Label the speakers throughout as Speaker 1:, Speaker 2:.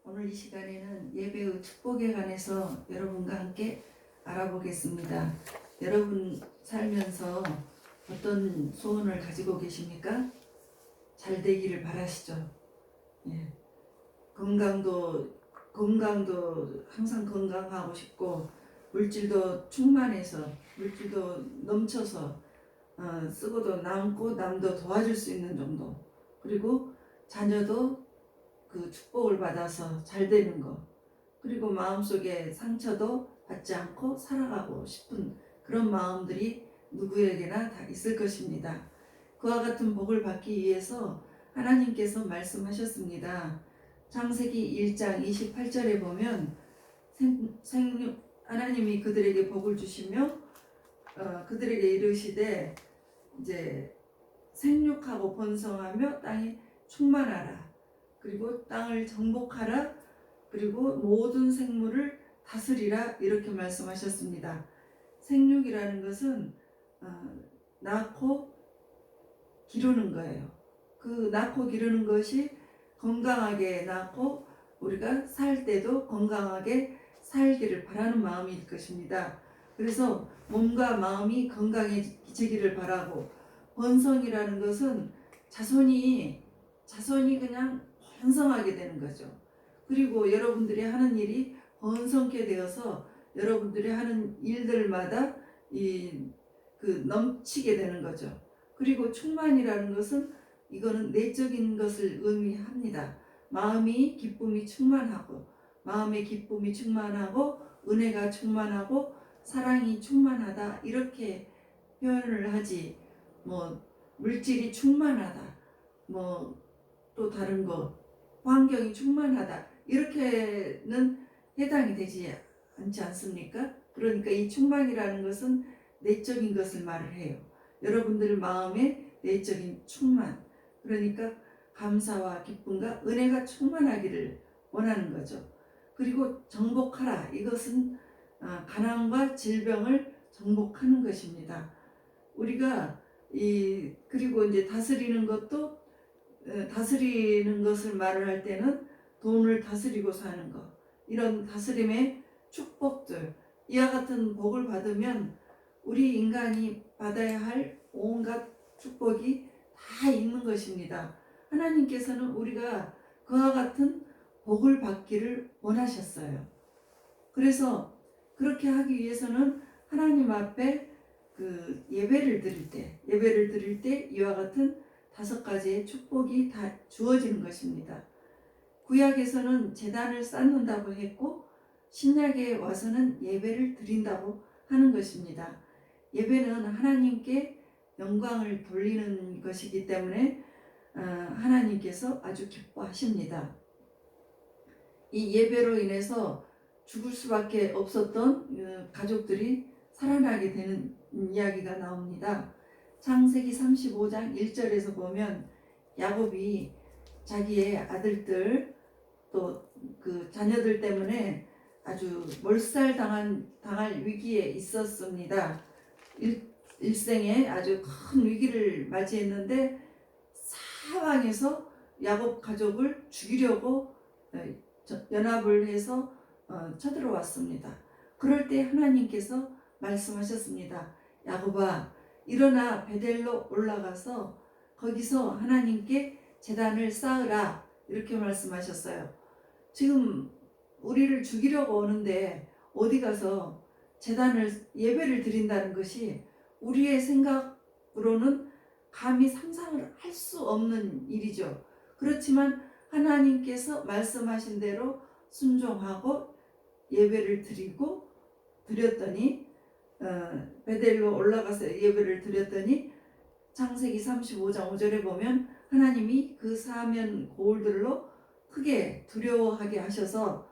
Speaker 1: 오늘 이 시간에는 예배의 축복에 관해서 여러분과 함께 알아보겠습니다. 여러분 살면서 어떤 소원을 가지고 계십니까? 잘 되기를 바라시죠? 예. 건강도 항상 건강하고 싶고, 물질도 충만해서, 물질도 넘쳐서 쓰고도 남고 남도 도와줄 수 있는 정도, 그리고 자녀도 그 축복을 받아서 잘 되는 것, 그리고 마음속에 상처도 받지 않고 살아가고 싶은 그런 마음들이 누구에게나 다 있을 것입니다. 그와 같은 복을 받기 위해서 하나님께서 말씀하셨습니다. 창세기 1장 28절에 보면 하나님이 그들에게 복을 주시며 그들에게 이르시되 이제 생육하고 번성하며 땅에 충만하라, 그리고 땅을 정복하라, 그리고 모든 생물을 다스리라, 이렇게 말씀하셨습니다. 생육이라는 것은 낳고 기르는 거예요. 그 낳고 기르는 것이 건강하게 낳고 우리가 살 때도 건강하게 살기를 바라는 마음일 것입니다. 그래서 몸과 마음이 건강해지기를 바라고, 번성이라는 것은 자손이 그냥 번성하게 되는 거죠. 그리고 여러분들이 하는 일이 번성케 되어서 여러분들이 하는 일들마다 넘치게 되는 거죠. 그리고 충만이라는 것은 이거는 내적인 것을 의미합니다. 마음의 기쁨이 충만하고, 은혜가 충만하고, 사랑이 충만하다, 이렇게 표현을 하지, 물질이 충만하다, 또 다른 거, 환경이 충만하다, 이렇게는 해당이 되지 않지 않습니까? 그러니까 이 충만이라는 것은 내적인 것을 말을 해요. 여러분들 마음에 내적인 충만, 그러니까 감사와 기쁨과 은혜가 충만하기를 원하는 거죠. 그리고 정복하라, 이것은 가난과 질병을 정복하는 것입니다. 우리가 그리고 이제 다스리는 것을 말을 할 때는 돈을 다스리고 사는 것, 이런 다스림의 축복들, 이와 같은 복을 받으면 우리 인간이 받아야 할 온갖 축복이 다 있는 것입니다. 하나님께서는 우리가 그와 같은 복을 받기를 원하셨어요. 그래서 그렇게 하기 위해서는 하나님 앞에 예배를 드릴 때 이와 같은 5가지의 축복이 다 주어지는 것입니다. 구약에서는 제단을 쌓는다고 했고, 신약에 와서는 예배를 드린다고 하는 것입니다. 예배는 하나님께 영광을 돌리는 것이기 때문에 하나님께서 아주 기뻐하십니다. 이 예배로 인해서 죽을 수밖에 없었던 가족들이 살아나게 되는 이야기가 나옵니다. 창세기 35장 1절에서 보면 야곱이 자기의 아들들 또 그 자녀들 때문에 아주 몰살당할 위기에 있었습니다. 일생에 아주 큰 위기를 맞이했는데 사방에서 야곱 가족을 죽이려고 연합을 해서 쳐들어왔습니다. 그럴 때 하나님께서 말씀하셨습니다. 야곱아, 일어나 베델로 올라가서 거기서 하나님께 제단을 쌓으라, 이렇게 말씀하셨어요. 지금 우리를 죽이려고 오는데 어디 가서 예배를 드린다는 것이 우리의 생각으로는 감히 상상을 할 수 없는 일이죠. 그렇지만 하나님께서 말씀하신 대로 순종하고 예배를 드렸더니 베델로 올라가서 예배를 드렸더니 창세기 35장 5절에 보면 하나님이 그 사면 고울들로 크게 두려워하게 하셔서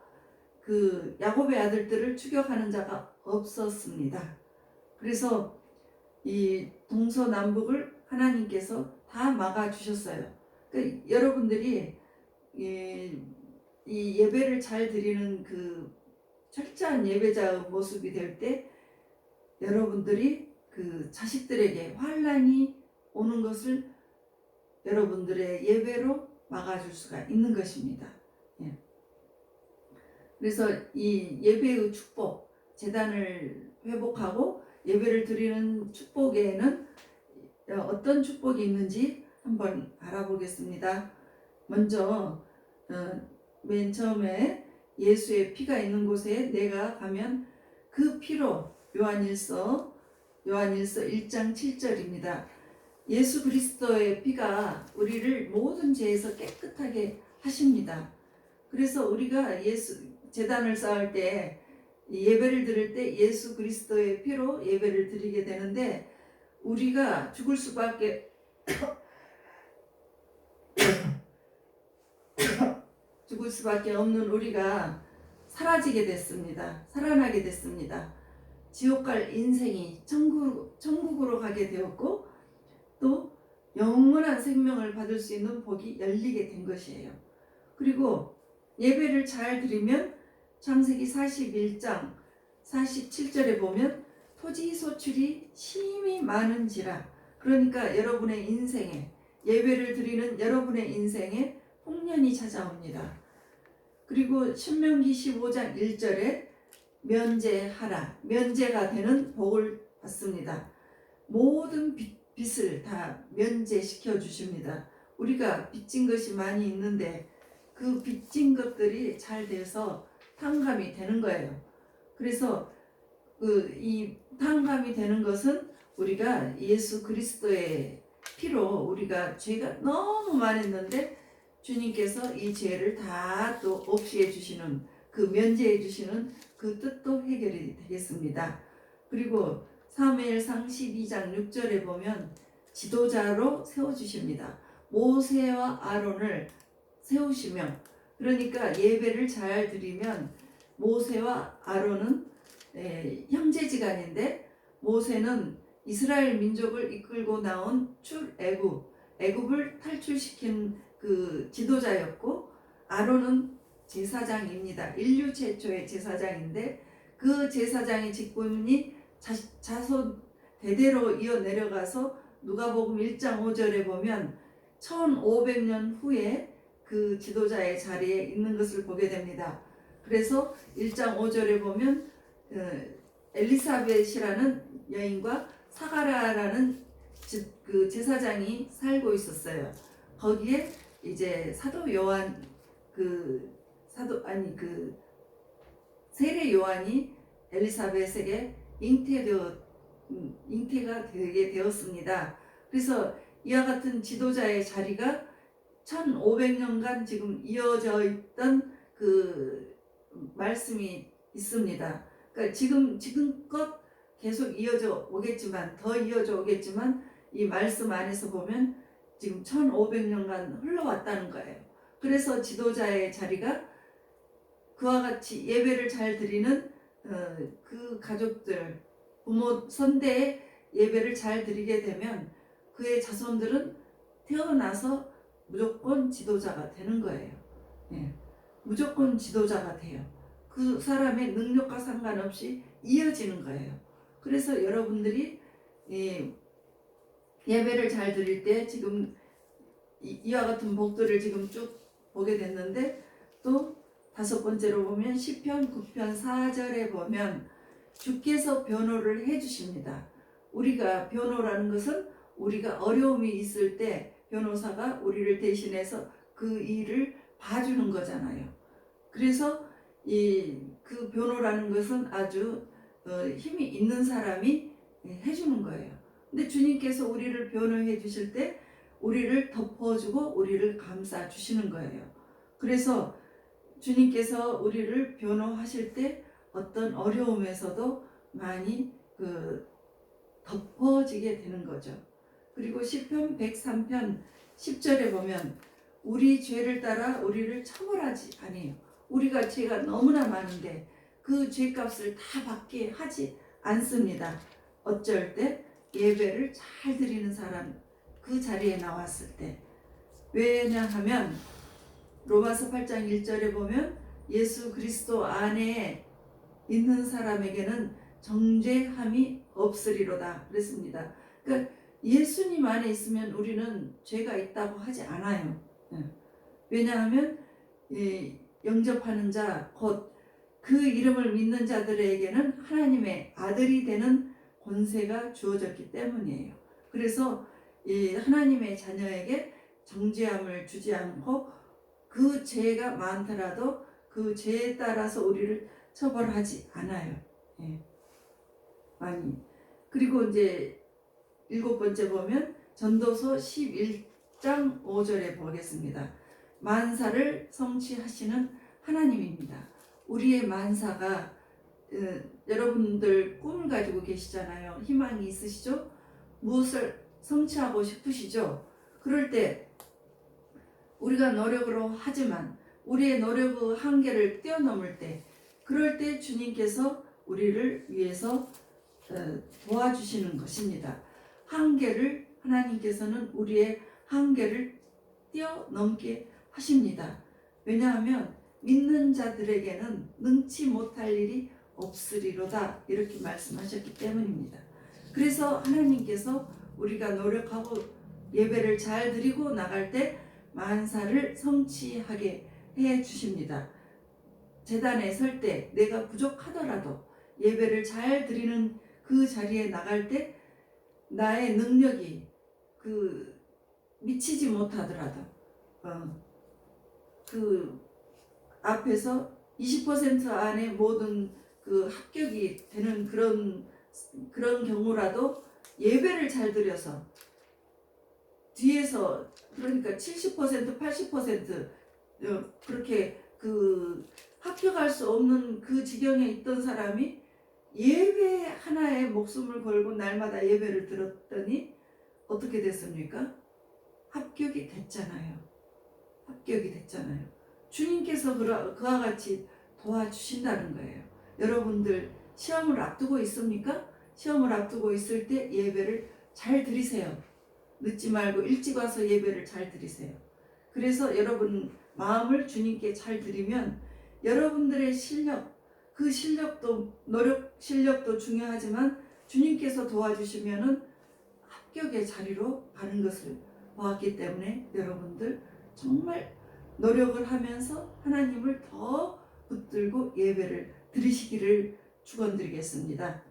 Speaker 1: 그 야곱의 아들들을 추격하는 자가 없었습니다. 그래서 이 동서남북을 하나님께서 다 막아주셨어요. 그러니까 여러분들이 이 예배를 잘 드리는 그 철저한 예배자의 모습이 될 때 여러분들이 그 자식들에게 환난이 오는 것을 여러분들의 예배로 막아줄 수가 있는 것입니다. 예. 그래서 이 예배의 축복, 제단을 회복하고 예배를 드리는 축복에는 어떤 축복이 있는지 한번 알아보겠습니다. 먼저 맨 처음에 예수의 피가 있는 곳에 내가 가면 그 피로 요한일서 1장 7절입니다. 예수 그리스도의 피가 우리를 모든 죄에서 깨끗하게 하십니다. 그래서 우리가 제단을 쌓을 때 예배를 드릴 때 예수 그리스도의 피로 예배를 드리게 되는데, 우리가 죽을 수밖에 없는 우리가 사라지게 됐습니다. 살아나게 됐습니다. 지옥 갈 인생이 천국으로 가게 되었고, 또 영원한 생명을 받을 수 있는 복이 열리게 된 것이에요. 그리고 예배를 잘 드리면 창세기 41장 47절에 보면 토지 소출이 심히 많은지라, 그러니까 여러분의 인생에, 예배를 드리는 여러분의 인생에 홍련이 찾아옵니다. 그리고 신명기 15장 1절에 면제하라, 면제가 되는 복을 받습니다. 모든 빚을 다 면제시켜 주십니다. 우리가 빚진 것이 많이 있는데 그 빚진 것들이 잘 돼서 탕감이 되는 거예요. 그래서 이 탕감이 되는 것은 우리가 예수 그리스도의 피로, 우리가 죄가 너무 많았는데 주님께서 이 죄를 다 또 없이해 주시는, 그 면제해 주시는 그 뜻도 해결이 되겠습니다. 그리고 사무엘상 12장 6절에 보면 지도자로 세워주십니다. 모세와 아론을 세우시며, 그러니까 예배를 잘 드리면 모세와 아론은 형제지간인데, 모세는 이스라엘 민족을 이끌고 나온 애굽을 탈출시킨 그 지도자였고, 아론은 제사장입니다. 인류 최초의 제사장인데, 그 제사장의 직분이 자손 대대로 이어 내려가서 누가복음 1장 5절에 보면 1500년 후에 그 지도자의 자리에 있는 것을 보게 됩니다. 그래서 1장 5절에 보면 엘리사벳이라는 여인과 사가랴라는 그 제사장이 살고 있었어요. 거기에 이제 사도 요한 세례 요한이 엘리사벳에게 잉태가 되게 되었습니다. 그래서 이와 같은 지도자의 자리가 1500년간 지금 이어져 있던 그 말씀이 있습니다. 그러니까 지금껏 계속 이어져 오겠지만, 더 이어져 오겠지만, 이 말씀 안에서 보면 지금 1500년간 흘러왔다는 거예요. 그래서 지도자의 자리가 그와 같이 예배를 잘 드리는 그 가족들, 부모 선대의 예배를 잘 드리게 되면 그의 자손들은 태어나서 무조건 지도자가 되는 거예요. 예, 무조건 지도자가 돼요. 그 사람의 능력과 상관없이 이어지는 거예요. 그래서 여러분들이 예배를 잘 드릴 때 지금 이와 같은 복들을 지금 쭉 보게 됐는데, 또 5번째로 보면 시편 9편 4절에 보면 주께서 변호를 해주십니다. 우리가 변호라는 것은 우리가 어려움이 있을 때 변호사가 우리를 대신해서 그 일을 봐주는 거잖아요. 그래서 그 변호라는 것은 아주 힘이 있는 사람이 해주는 거예요. 근데 주님께서 우리를 변호해 주실 때 우리를 덮어주고 우리를 감싸 주시는 거예요. 그래서 주님께서 우리를 변호하실 때 어떤 어려움에서도 많이 덮어지게 되는 거죠. 그리고 시편 103편 10절에 보면 우리 죄를 따라 우리를 처벌하지 아니에요. 우리가 죄가 너무나 많은데 그 죄값을 다 받게 하지 않습니다. 어쩔 때 예배를 잘 드리는 사람, 그 자리에 나왔을 때. 왜냐하면 로마서 8장 1절에 보면 예수 그리스도 안에 있는 사람에게는 정죄함이 없으리로다 그랬습니다. 그러니까 예수님 안에 있으면 우리는 죄가 있다고 하지 않아요. 왜냐하면 영접하는 자, 곧 그 이름을 믿는 자들에게는 하나님의 아들이 되는 권세가 주어졌기 때문이에요. 그래서 이 하나님의 자녀에게 정죄함을 주지 않고 그 죄가 많더라도 그 죄에 따라서 우리를 처벌하지 않아요. 예. 많이. 그리고 이제 7번째 보면 전도서 11장 5절에 보겠습니다. 만사를 성취하시는 하나님입니다. 우리의 만사가 여러분들 꿈을 가지고 계시잖아요. 희망이 있으시죠? 무엇을 성취하고 싶으시죠? 그럴 때 우리가 노력으로 하지만 우리의 노력의 한계를 뛰어넘을 때, 그럴 때 주님께서 우리를 위해서 도와주시는 것입니다. 한계를, 하나님께서는 우리의 한계를 뛰어넘게 하십니다. 왜냐하면 믿는 자들에게는 능치 못할 일이 없으리로다, 이렇게 말씀하셨기 때문입니다. 그래서 하나님께서 우리가 노력하고 예배를 잘 드리고 나갈 때 만사를 성취하게 해 주십니다. 제단에 설 때 내가 부족하더라도 예배를 잘 드리는 그 자리에 나갈 때 나의 능력이 미치지 못하더라도 그 앞에서 20% 안에 모든 합격이 되는 그런 경우라도 예배를 잘 드려서 뒤에서, 그러니까 70% 80% 그렇게 합격할 수 없는 그 지경에 있던 사람이 예배 하나에 목숨을 걸고 날마다 예배를 들었더니 어떻게 됐습니까? 합격이 됐잖아요. 합격이 됐잖아요. 주님께서 그와 같이 도와주신다는 거예요. 여러분들 시험을 앞두고 있습니까? 시험을 앞두고 있을 때 예배를 잘 드리세요. 늦지 말고 일찍 와서 예배를 잘 드리세요. 그래서 여러분 마음을 주님께 잘 드리면 여러분들의 실력, 그 실력도, 노력 실력도 중요하지만 주님께서 도와주시면은 합격의 자리로 가는 것을 보았기 때문에 여러분들 정말 노력을 하면서 하나님을 더 붙들고 예배를 드리시기를 축원드리겠습니다.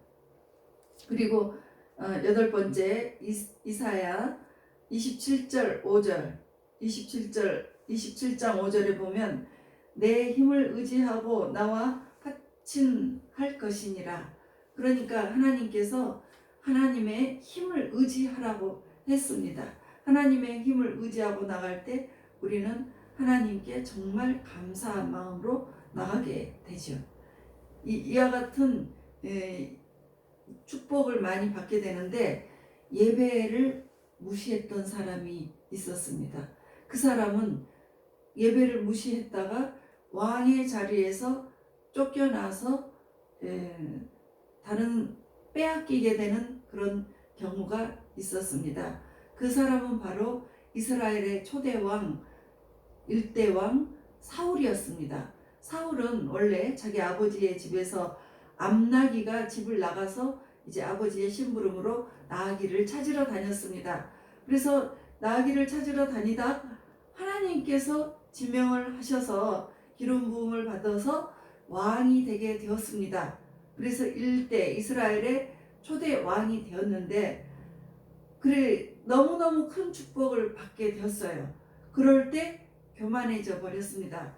Speaker 1: 그리고 8번째 이사야 27장 5절에 보면 내 힘을 의지하고 나와 합친할 것이니라. 그러니까 하나님께서 하나님의 힘을 의지하라고 했습니다. 하나님의 힘을 의지하고 나갈 때 우리는 하나님께 정말 감사한 마음으로 나가게 되죠. 이와 같은 축복을 많이 받게 되는데, 예배를 무시했던 사람이 있었습니다. 그 사람은 예배를 무시했다가 왕의 자리에서 쫓겨나서 다른 빼앗기게 되는 그런 경우가 있었습니다. 그 사람은 바로 이스라엘의 초대왕, 일대왕 사울이었습니다. 사울은 원래 자기 아버지의 집에서 암나기가 집을 나가서 이제 아버지의 심부름으로 나아기를 찾으러 다녔습니다. 그래서 나아기를 찾으러 다니다 하나님께서 지명을 하셔서 기름 부음을 받아서 왕이 되게 되었습니다. 그래서 일대 이스라엘의 초대 왕이 되었는데, 그래 너무너무 큰 축복을 받게 되었어요. 그럴 때 교만해져 버렸습니다.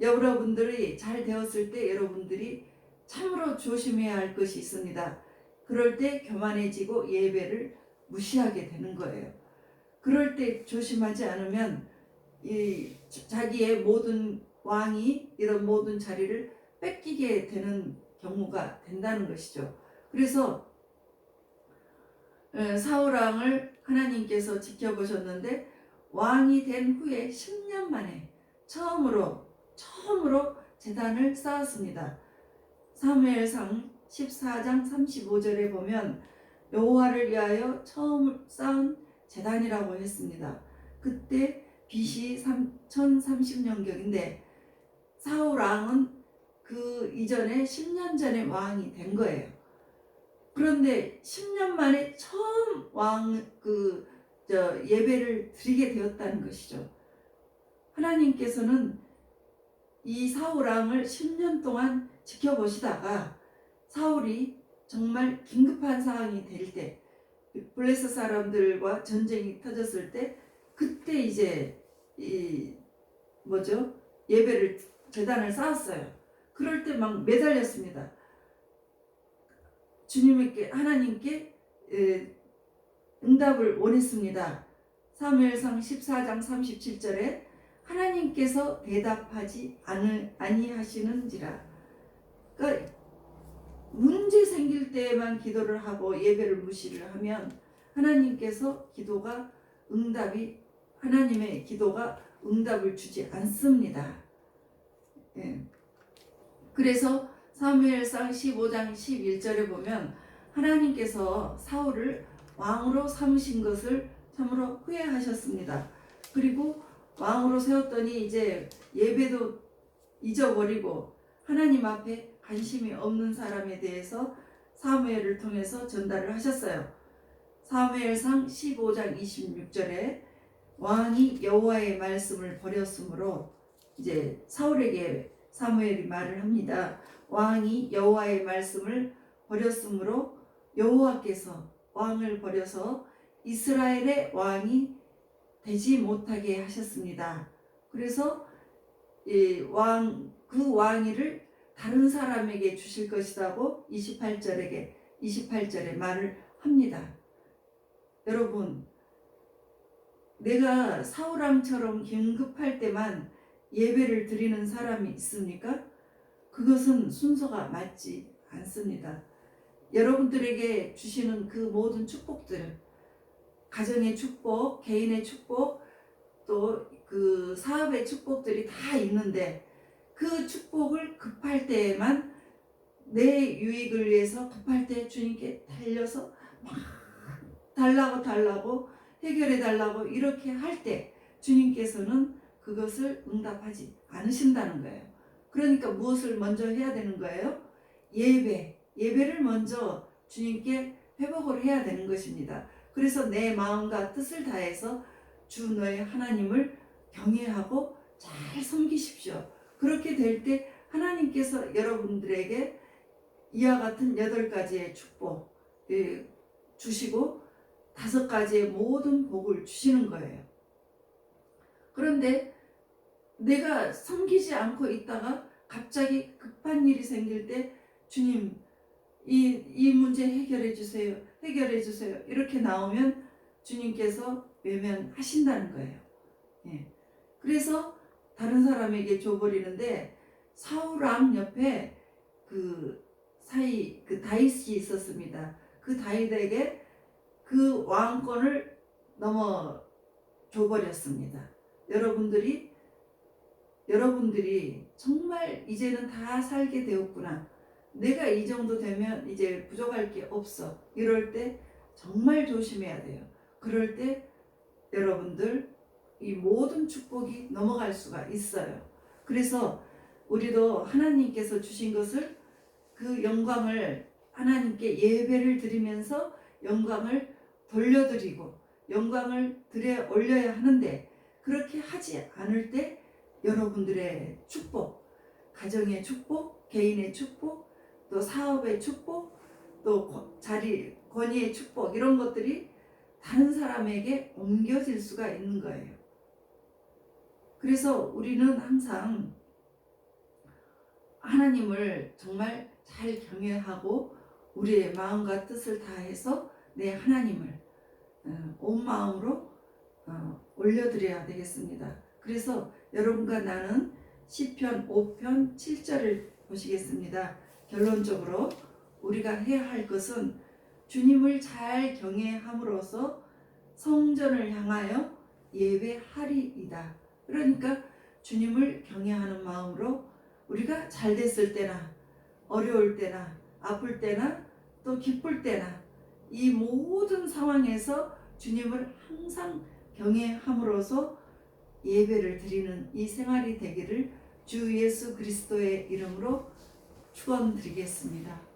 Speaker 1: 여러분들이 잘 되었을 때 여러분들이 참으로 조심해야 할 것이 있습니다. 그럴 때 교만해지고 예배를 무시하게 되는 거예요. 그럴 때 조심하지 않으면 자기의 모든 왕이 이런 모든 자리를 뺏기게 되는 경우가 된다는 것이죠. 그래서 사울왕을 하나님께서 지켜보셨는데 왕이 된 후에 10년 만에 처음으로 제단을 쌓았습니다. 사무엘상 14장 35절에 보면 여호와를 위하여 처음 쌓은 제단이라고 했습니다. 그때 BC 1030년경인데 사울왕은 그 이전에 10년 전에 왕이 된 거예요. 그런데 10년 만에 처음 예배를 드리게 되었다는 것이죠. 하나님께서는 이 사울왕을 10년 동안 지켜보시다가 사울이 정말 긴급한 상황이 될 때, 블레셋 사람들과 전쟁이 터졌을 때, 그때 이제 예배를 제단을 쌓았어요. 그럴 때 막 매달렸습니다. 주님께, 하나님께 응답을 원했습니다. 사무엘상 14장 37절에 하나님께서 대답하지 아니하시는지라. 그러니까 문제 생길 때만 기도를 하고 예배를 무시를 하면 하나님께서 하나님의 기도가 응답을 주지 않습니다. 예. 그래서 사무엘상 15장 11절에 보면 하나님께서 사울을 왕으로 삼으신 것을 참으로 후회하셨습니다. 그리고 왕으로 세웠더니 이제 예배도 잊어버리고 하나님 앞에 관심이 없는 사람에 대해서 사무엘을 통해서 전달을 하셨어요. 사무엘상 15장 26절에 왕이 여호와의 말씀을 버렸으므로, 이제 사울에게 사무엘이 말을 합니다. 왕이 여호와의 말씀을 버렸으므로 여호와께서 왕을 버려서 이스라엘의 왕이 되지 못하게 하셨습니다. 그래서 그 왕위를 다른 사람에게 주실 것이라고 28절에 말을 합니다. 여러분, 내가 사울왕처럼 긴급할 때만 예배를 드리는 사람이 있습니까? 그것은 순서가 맞지 않습니다. 여러분들에게 주시는 그 모든 축복들, 가정의 축복, 개인의 축복, 또 그 사업의 축복들이 다 있는데, 그 축복을 급할 때에만, 내 유익을 위해서 급할 때 주님께 달려서 막 달라고 해결해 달라고 이렇게 할 때 주님께서는 그것을 응답하지 않으신다는 거예요. 그러니까 무엇을 먼저 해야 되는 거예요? 예배를 먼저 주님께 회복을 해야 되는 것입니다. 그래서 내 마음과 뜻을 다해서 주 너의 하나님을 경외하고 잘 섬기십시오. 그렇게 될 때 하나님께서 여러분들에게 이와 같은 8가지의 축복 주시고 5가지의 모든 복을 주시는 거예요. 그런데 내가 섬기지 않고 있다가 갑자기 급한 일이 생길 때 주님, 이 문제 해결해 주세요. 이렇게 나오면 주님께서 외면하신다는 거예요. 예. 그래서 다른 사람에게 줘버리는데, 사울왕 옆에 그 다윗이 있었습니다. 그 다윗에게 그 왕권을 줘버렸습니다. 여러분들이 정말 이제는 다 살게 되었구나, 내가 이 정도 되면 이제 부족할 게 없어, 이럴 때 정말 조심해야 돼요. 그럴 때 여러분들 이 모든 축복이 넘어갈 수가 있어요. 그래서 우리도 하나님께서 주신 것을, 그 영광을 하나님께 예배를 드리면서 영광을 돌려드리고 영광을 드려 올려야 하는데, 그렇게 하지 않을 때 여러분들의 축복, 가정의 축복, 개인의 축복, 또 사업의 축복, 또 권위의 축복, 이런 것들이 다른 사람에게 옮겨질 수가 있는 거예요. 그래서 우리는 항상 하나님을 정말 잘 경외하고 우리의 마음과 뜻을 다해서 내 하나님을 온 마음으로 올려드려야 되겠습니다. 그래서 여러분과 나는 시편 5편 7절을 보시겠습니다. 결론적으로 우리가 해야 할 것은 주님을 잘 경외함으로써 성전을 향하여 예배하리이다. 그러니까 주님을 경외하는 마음으로 우리가 잘 됐을 때나 어려울 때나 아플 때나 또 기쁠 때나 이 모든 상황에서 주님을 항상 경외함으로써 예배를 드리는 이 생활이 되기를 주 예수 그리스도의 이름으로 축원드리겠습니다.